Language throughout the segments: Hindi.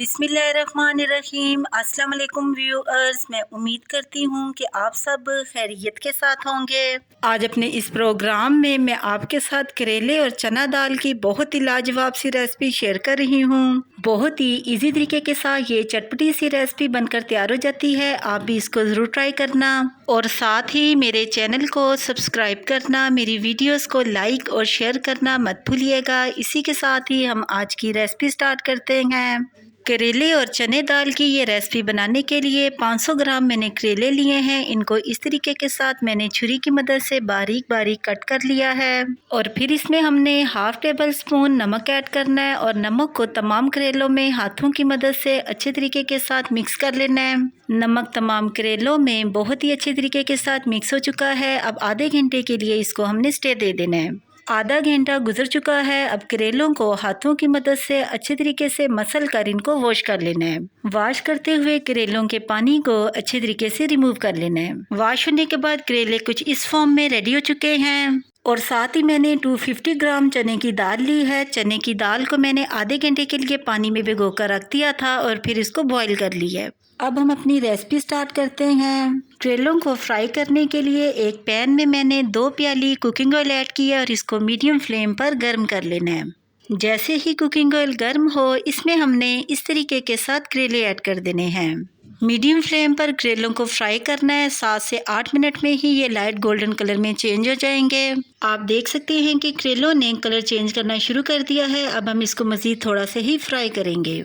बिस्मिल्लाहिर्रहमानिर्रहीम। अस्सलाम वालेकुम व्यूअर्स, मैं उम्मीद करती हूँ कि आप सब खैरियत के साथ होंगे। आज अपने इस प्रोग्राम में मैं आपके साथ करेले और चना दाल की बहुत ही लाजवाब सी रेसिपी शेयर कर रही हूँ। बहुत ही इजी तरीके के साथ ये चटपटी सी रेसिपी बनकर तैयार हो जाती है। आप भी इसको ज़रूर ट्राई करना और साथ ही मेरे चैनल को सब्सक्राइब करना, मेरी वीडियोस को लाइक और शेयर करना मत भूलिएगा। इसी के साथ ही हम आज की रेसिपी स्टार्ट करते हैं। करेले और चने दाल की ये रेसिपी बनाने के लिए 500 ग्राम मैंने करेले लिए हैं। इनको इस तरीके के साथ मैंने छुरी की मदद से बारीक बारीक कट कर लिया है और फिर इसमें हमने हाफ टेबल स्पून नमक ऐड करना है और नमक को तमाम करेलों में हाथों की मदद से अच्छे तरीके के साथ मिक्स कर लेना है। नमक तमाम करेलों में बहुत ही अच्छे तरीके के साथ मिक्स हो चुका है। अब आधे घंटे के लिए इसको हमने स्टे दे देना है। आधा घंटा गुजर चुका है। अब करेलों को हाथों की मदद से अच्छे तरीके से मसल कर इनको वॉश कर लेना है। वॉश करते हुए करेलों के पानी को अच्छे तरीके से रिमूव कर लेना है। वॉश होने के बाद करेले कुछ इस फॉर्म में रेडी हो चुके हैं और साथ ही मैंने 250 ग्राम चने की दाल ली है। चने की दाल को मैंने आधे घंटे के लिए पानी में भिगो कर रख दिया था और फिर इसको बॉईल कर लिया है। अब हम अपनी रेसिपी स्टार्ट करते हैं। करेलों को फ्राई करने के लिए एक पैन में मैंने 2 प्याली कुकिंग ऑयल ऐड किया और इसको मीडियम फ्लेम पर गर्म कर लेना है। जैसे ही कुकिंग ऑयल गर्म हो, इसमें हमने इस तरीके के साथ करेले ऐड कर देने हैं। मीडियम फ्लेम पर करेलों को फ्राई करना है। 7 से 8 मिनट में ही ये लाइट गोल्डन कलर में चेंज हो जाएंगे। आप देख सकते हैं कि करेलों ने कलर चेंज करना शुरू कर दिया है। अब हम इसको मज़ीद थोड़ा से ही फ्राई करेंगे।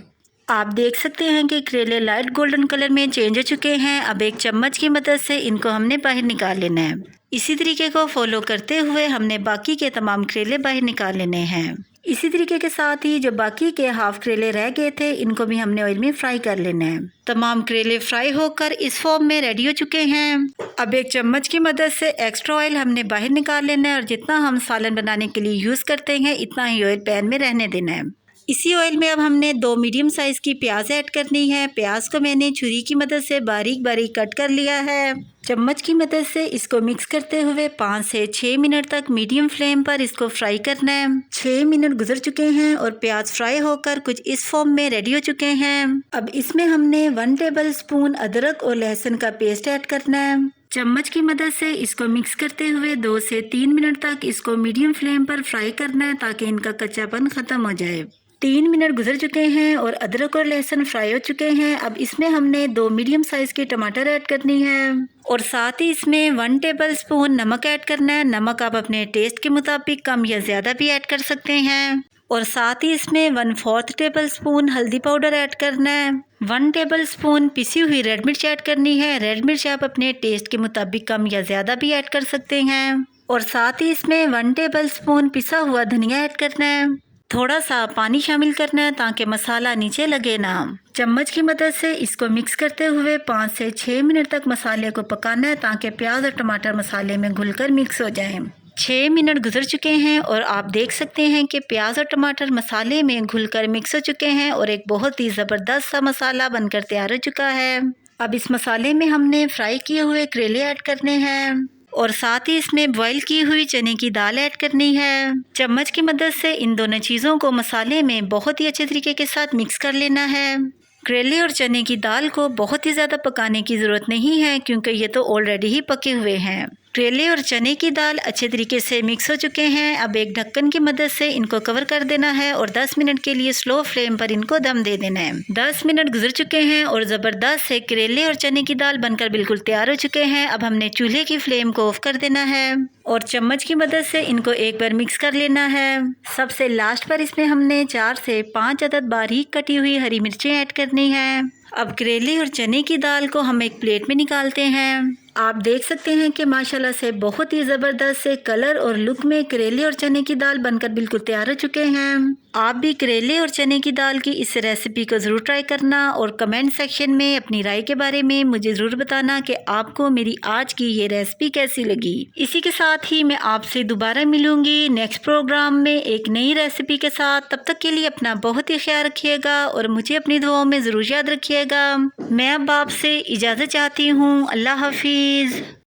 आप देख सकते हैं कि करेले लाइट गोल्डन कलर में चेंज हो चुके हैं। अब एक चम्मच की मदद से इनको हमने बाहर निकाल लेना है। इसी तरीके को फॉलो करते हुए हमने बाकी के तमाम करेले बाहर निकाल लेने हैं। इसी तरीके के साथ ही जो बाकी के हाफ करेले रह गए थे, इनको भी हमने ऑयल में फ्राई कर लेना है। तमाम करेले फ्राई होकर इस फॉर्म में रेडी हो चुके हैं। अब एक चम्मच की मदद से एक्स्ट्रा ऑयल हमने बाहर निकाल लेना है और जितना हम सालन बनाने के लिए यूज़ करते हैं इतना ही ऑयल पैन में रहने देना है। इसी ऑयल में अब हमने 2 मीडियम साइज़ की प्याज ऐड करनी है। प्याज को मैंने छुरी की मदद से बारीक बारीक कट कर लिया है। चम्मच की मदद से इसको मिक्स करते हुए 5 से 6 मिनट तक मीडियम फ्लेम पर इसको फ्राई करना है। 6 मिनट गुजर चुके हैं और प्याज फ्राई होकर कुछ इस फॉर्म में रेडी हो चुके हैं। अब इसमें हमने 1 टेबल स्पून अदरक और लहसुन का पेस्ट ऐड करना है। चम्मच की मदद से इसको मिक्स करते हुए 2 से 3 मिनट तक इसको मीडियम फ्लेम पर फ्राई करना है ताकि इनका कच्चापन ख़त्म हो जाए। 3 मिनट गुजर चुके हैं और अदरक और लहसुन फ्राई हो चुके हैं। अब इसमें हमने 2 मीडियम साइज़ के टमाटर ऐड करनी है और साथ ही इसमें 1 टेबल स्पून नमक ऐड करना है। नमक आप अपने टेस्ट के मुताबिक कम या ज़्यादा भी ऐड कर सकते हैं और साथ ही इसमें 1/4 टेबल स्पून हल्दी पाउडर ऐड करना है। 1 टेबल स्पून पिसी हुई रेड मिर्च ऐड करनी है। रेड मिर्च आप अपने टेस्ट के मुताबिक कम या ज़्यादा भी ऐड कर सकते हैं और साथ ही इसमें 1 टेबल स्पून पिसा हुआ धनिया ऐड करना है। थोड़ा सा पानी शामिल करना है ताकि मसाला नीचे लगे ना। चम्मच की मदद से इसको मिक्स करते हुए 5 से 6 मिनट तक मसाले को पकाना है ताकि प्याज और टमाटर मसाले में घुलकर मिक्स हो जाएं। 6 मिनट गुजर चुके हैं और आप देख सकते हैं कि प्याज और टमाटर मसाले में घुलकर मिक्स हो चुके हैं और एक बहुत ही ज़बरदस्त सा मसाला बनकर तैयार हो चुका है। अब इस मसाले में हमने फ्राई किए हुए करेले ऐड करने हैं और साथ ही इसमें बॉईल की हुई चने की दाल ऐड करनी है। चम्मच की मदद से इन दोनों चीज़ों को मसाले में बहुत ही अच्छे तरीके के साथ मिक्स कर लेना है। करेले और चने की दाल को बहुत ही ज़्यादा पकाने की ज़रूरत नहीं है क्योंकि ये तो ऑलरेडी ही पके हुए हैं। करेले और चने की दाल अच्छे तरीके से मिक्स हो चुके हैं। अब एक ढक्कन की मदद से इनको कवर कर देना है और 10 मिनट के लिए स्लो फ्लेम पर इनको दम दे देना है। 10 मिनट गुजर चुके हैं और ज़बरदस्त से करेले और चने की दाल बनकर बिल्कुल तैयार हो चुके हैं। अब हमने चूल्हे की फ्लेम को ऑफ कर देना है और चम्मच की मदद से इनको एक बार मिक्स कर लेना है। सबसे लास्ट पर इसमें हमने 4 से 5 अदद बारीक कटी हुई हरी मिर्चें ऐड करनी है। अब करेले और चने की दाल को हम एक प्लेट में निकालते हैं। आप देख सकते हैं कि माशाल्लाह से बहुत ही ज़बरदस्त से कलर और लुक में करेले और चने की दाल बनकर बिल्कुल तैयार हो चुके हैं। आप भी करेले और चने की दाल की इस रेसिपी को ज़रूर ट्राई करना और कमेंट सेक्शन में अपनी राय के बारे में मुझे ज़रूर बताना कि आपको मेरी आज की ये रेसिपी कैसी लगी। इसी के साथ ही मैं आपसे दोबारा मिलूंगी नेक्स्ट प्रोग्राम में एक नई रेसिपी के साथ। तब तक के लिए अपना बहुत ही ख्याल रखिएगा और मुझे अपनी दुआओं में ज़रूर याद रखिएगा। मैं अब आपसे इजाज़त चाहती हूँ। अल्लाह हाफिज़।